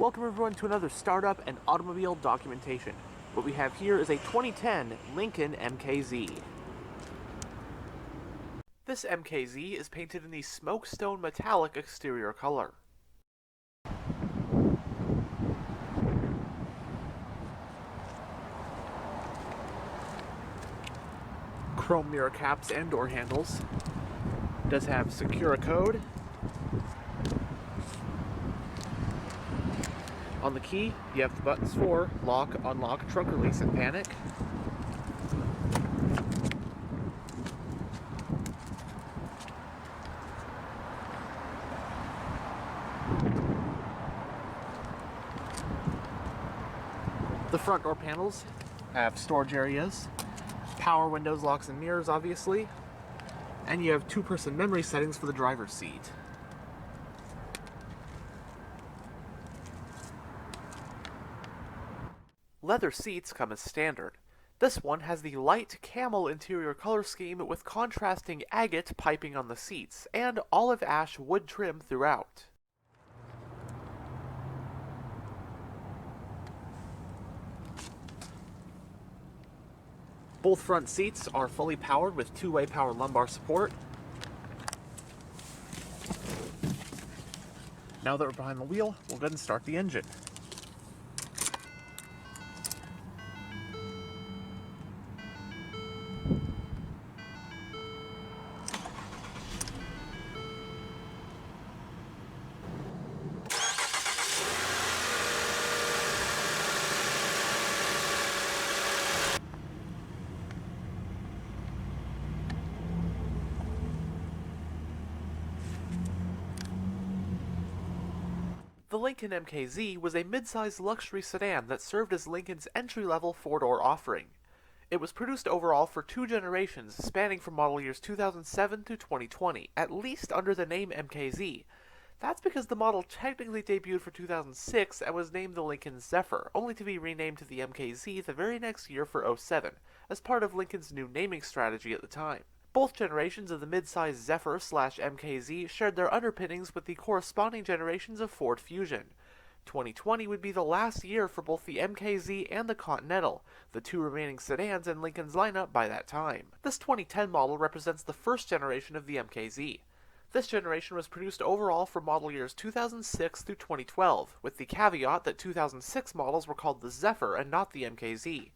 Welcome everyone to another startup and automobile documentation. What we have here is a 2010 Lincoln MKZ. This MKZ is painted in the smokestone metallic exterior color. Chrome mirror caps and door handles. It does have Secure Code. On the key, you have the buttons for lock, unlock, trunk release, and panic. The front door panels have storage areas, power windows, locks, and mirrors, obviously, and you have two-person memory settings for the driver's seat. Leather seats come as standard. This one has the light camel interior color scheme with contrasting agate piping on the seats, and olive ash wood trim throughout. Both front seats are fully powered with two-way power lumbar support. Now that we're behind the wheel, we'll go ahead and start the engine. The Lincoln MKZ was a mid-size luxury sedan that served as Lincoln's entry-level four-door offering. It was produced overall for two generations, spanning from model years 2007 to 2020, at least under the name MKZ. That's because the model technically debuted for 2006 and was named the Lincoln Zephyr, only to be renamed to the MKZ the very next year for 2007, as part of Lincoln's new naming strategy at the time. Both generations of the mid-size Zephyr/MKZ shared their underpinnings with the corresponding generations of Ford Fusion. 2020 would be the last year for both the MKZ and the Continental, the two remaining sedans in Lincoln's lineup by that time. This 2010 model represents the first generation of the MKZ. This generation was produced overall for model years 2006 through 2012, with the caveat that 2006 models were called the Zephyr and not the MKZ.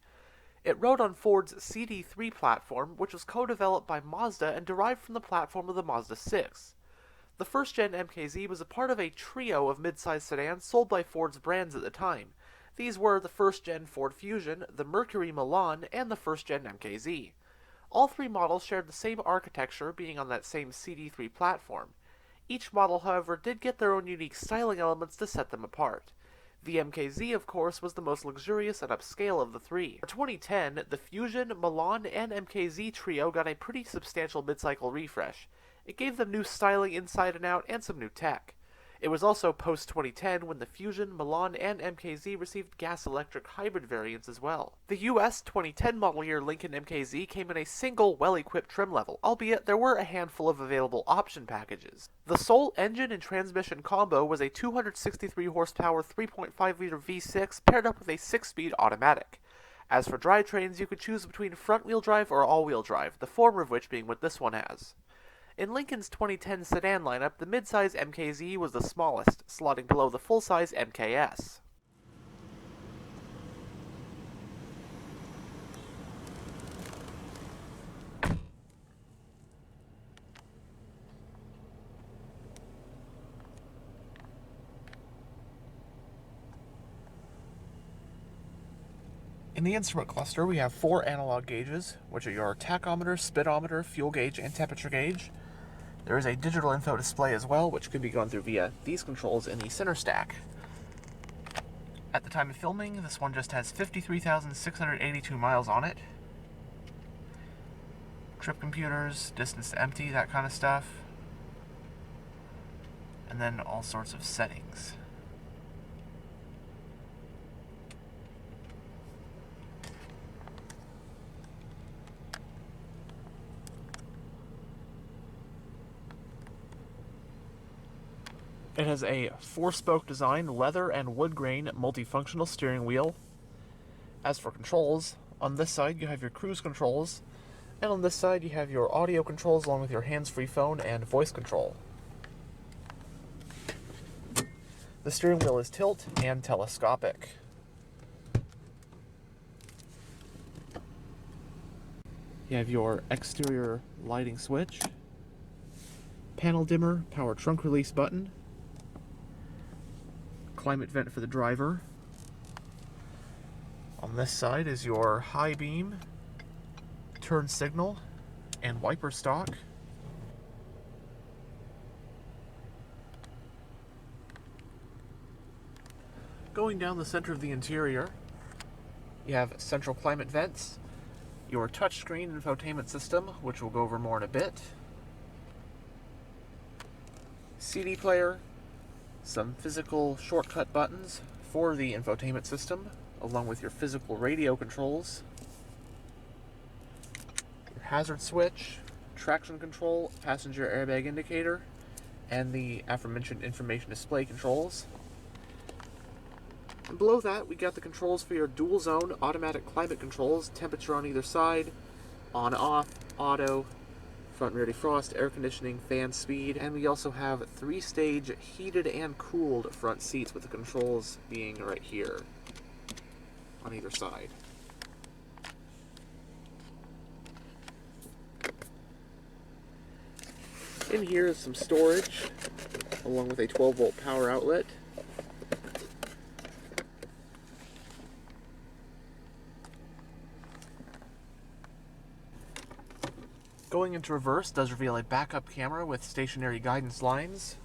It rode on Ford's CD3 platform, which was co-developed by Mazda and derived from the platform of the Mazda 6. The first-gen MKZ was a part of a trio of mid-size sedans sold by Ford's brands at the time. These were the first-gen Ford Fusion, the Mercury Milan, and the first-gen MKZ. All three models shared the same architecture, being on that same CD3 platform. Each model, however, did get their own unique styling elements to set them apart. The MKZ, of course, was the most luxurious and upscale of the three. For 2010, the Fusion, Milan, and MKZ trio got a pretty substantial mid-cycle refresh. It gave them new styling inside and out and some new tech. It was also post-2010 when the Fusion, Milan, and MKZ received gas-electric hybrid variants as well. The US 2010 model year Lincoln MKZ came in a single, well-equipped trim level, albeit there were a handful of available option packages. The sole engine and transmission combo was a 263 horsepower 3.5-liter V6 paired up with a 6-speed automatic. As for drivetrains, you could choose between front-wheel drive or all-wheel drive, the former of which being what this one has. In Lincoln's 2010 sedan lineup, the midsize MKZ was the smallest, slotting below the full-size MKS. In the instrument cluster, we have 4 analog gauges, which are your tachometer, speedometer, fuel gauge, and temperature gauge. There is a digital info display as well, which could be gone through via these controls in the center stack. At the time of filming, this one just has 53,682 miles on it. Trip computers, distance to empty, that kind of stuff. And then all sorts of settings. It has a 4-spoke design, leather and wood grain multifunctional steering wheel. As for controls, on this side you have your cruise controls, and on this side you have your audio controls along with your hands-free phone and voice control. The steering wheel is tilt and telescopic. You have your exterior lighting switch, panel dimmer, power trunk release button, climate vent for the driver. On this side is your high beam, turn signal, and wiper stalk. Going down the center of the interior, you have central climate vents, your touchscreen infotainment system, which we'll go over more in a bit, CD player, some physical shortcut buttons for the infotainment system, along with your physical radio controls, your hazard switch, traction control, passenger airbag indicator, and the aforementioned information display controls. And below that, we got the controls for your dual zone automatic climate controls, temperature on either side, on off, auto, front and rear defrost, air conditioning, fan speed, and we also have 3-stage heated and cooled front seats with the controls being right here on either side. In here is some storage along with a 12-volt power outlet. Going into reverse does reveal a backup camera with stationary guidance lines.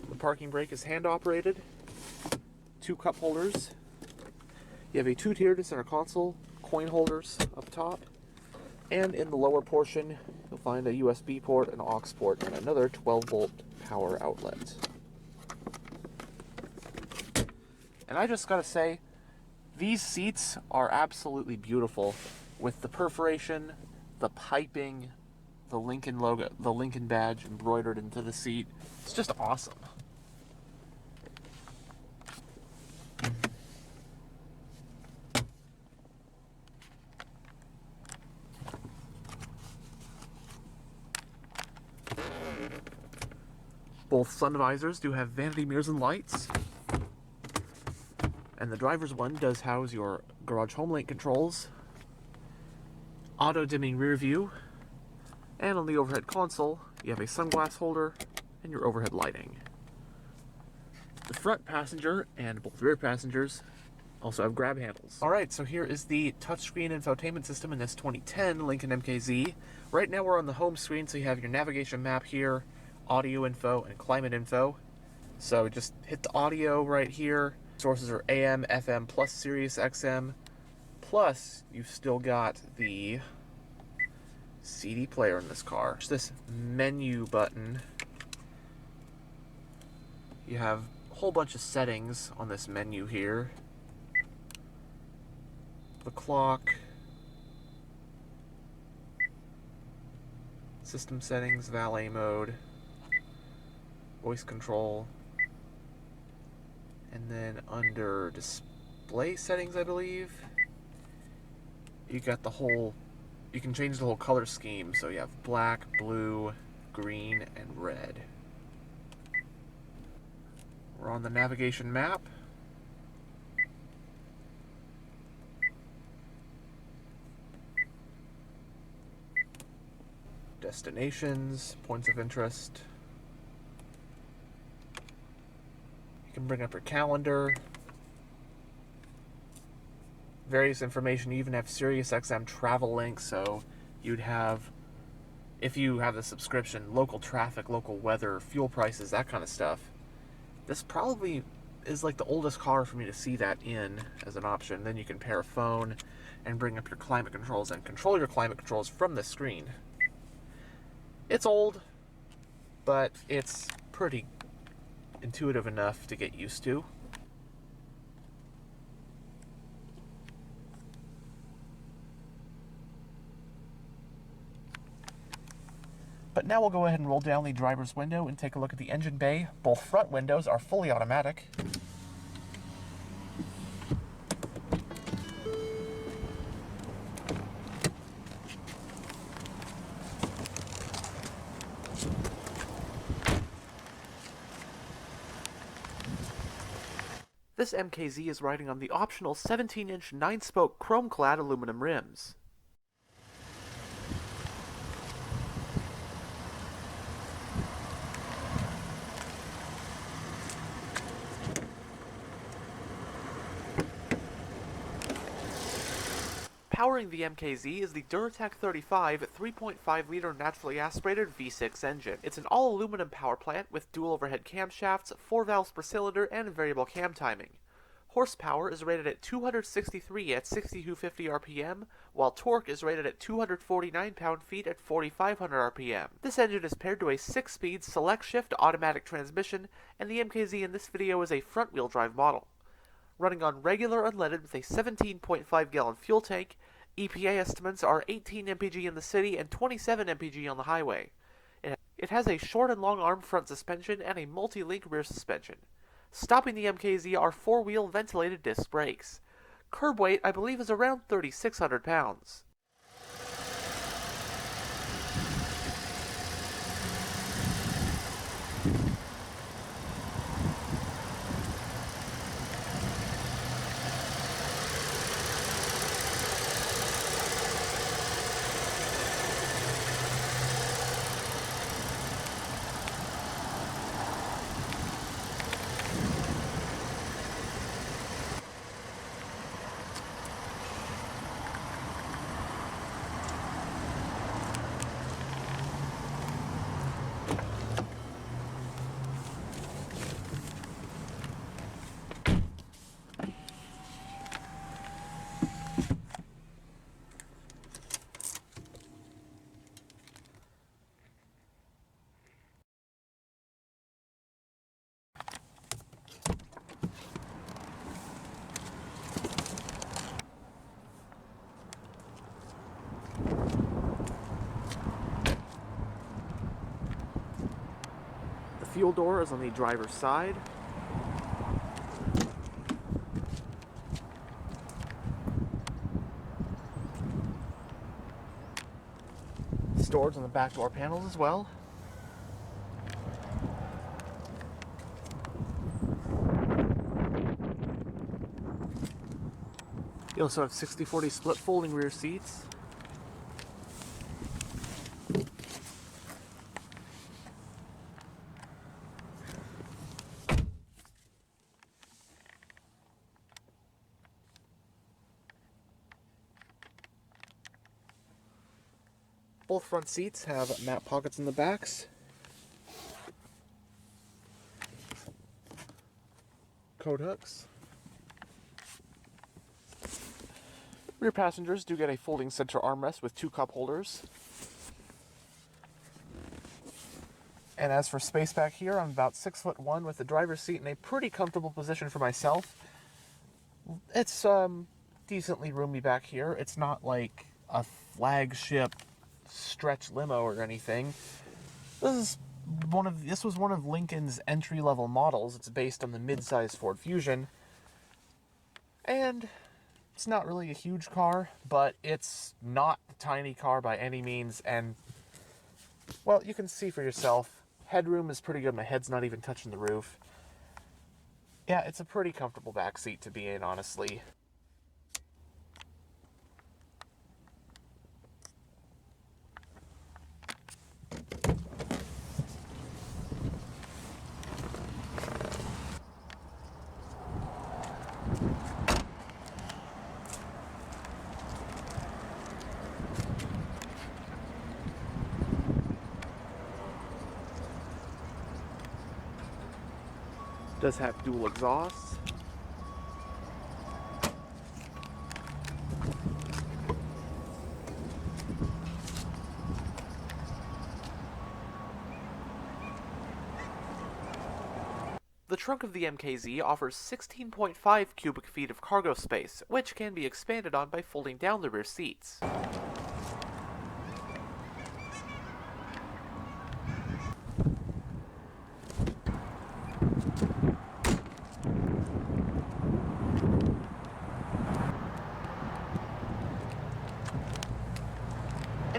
The parking brake is hand operated. 2 cup holders. You have a 2-tiered center console, coin holders up top, and in the lower portion you'll find a USB port, an aux port, and another 12-volt power outlet. And I just gotta say, these seats are absolutely beautiful with the perforation, the piping, the Lincoln logo, the Lincoln badge embroidered into the seat. It's just awesome. Both sunvisors do have vanity mirrors and lights. And the driver's one does house your garage home link controls, auto dimming rear view, and on the overhead console you have a sunglass holder and your overhead lighting. The front passenger and both rear passengers also have grab handles. Alright, so here is the touchscreen infotainment system in this 2010 Lincoln MKZ. Right now we're on the home screen, so you have your navigation map here, audio info, and climate info. So just hit the audio right here. Sources are AM, FM, plus Sirius XM. Plus, you've still got the CD player in this car. There's this menu button. You have a whole bunch of settings on this menu here. The clock. System settings, valet mode. Voice control. And then under display settings, I believe, you got the whole, you can change the whole color scheme. So you have black, blue, green, and red. We're on the navigation map. Destinations, points of interest. You can bring up your calendar, various information. You even have Sirius XM travel links, so you'd have, if you have the subscription, local traffic, local weather, fuel prices, that kind of stuff. This probably is like the oldest car for me to see that in as an option. Then you can pair a phone and bring up your climate controls and control your climate controls from the screen. It's old, but it's pretty intuitive enough to get used to. But now we'll go ahead and roll down the driver's window and take a look at the engine bay. Both front windows are fully automatic. This MKZ is riding on the optional 17-inch 9-spoke chrome-clad aluminum rims. Powering the MKZ is the Duratec 35 3.5-liter naturally aspirated V6 engine. It's an all-aluminum power plant with dual overhead camshafts, 4 valves per cylinder, and variable cam timing. Horsepower is rated at 263 at 6250 RPM, while torque is rated at 249 pound-feet at 4500 RPM. This engine is paired to a 6-speed select-shift automatic transmission, and the MKZ in this video is a front-wheel drive model. Running on regular unleaded with a 17.5-gallon fuel tank, EPA estimates are 18 mpg in the city and 27 mpg on the highway. It has a short and long arm front suspension and a multi-link rear suspension. Stopping the MKZ are 4-wheel ventilated disc brakes. Curb weight, I believe, is around 3,600 pounds. The fuel door is on the driver's side. Storage on the back door panels as well. You also have 60/40 split folding rear seats. Both front seats have mat pockets in the backs. Coat hooks. Rear passengers do get a folding center armrest with 2 cup holders. And as for space back here, I'm about 6'1" with the driver's seat in a pretty comfortable position for myself. It's decently roomy back here. It's not like a flagship stretch limo or anything. This was one of Lincoln's entry-level models. It's based on the Midsize Ford Fusion. And it's not really a huge car, but it's not a tiny car by any means, and, well, you can see for yourself. Headroom is pretty good. My head's not even touching the roof. Yeah, it's a pretty comfortable back seat to be in, honestly. Does have dual exhausts. The trunk of the MKZ offers 16.5 cubic feet of cargo space, which can be expanded on by folding down the rear seats.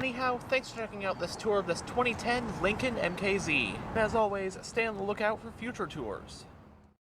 Anyhow, thanks for checking out this tour of this 2010 Lincoln MKZ. And as always, stay on the lookout for future tours.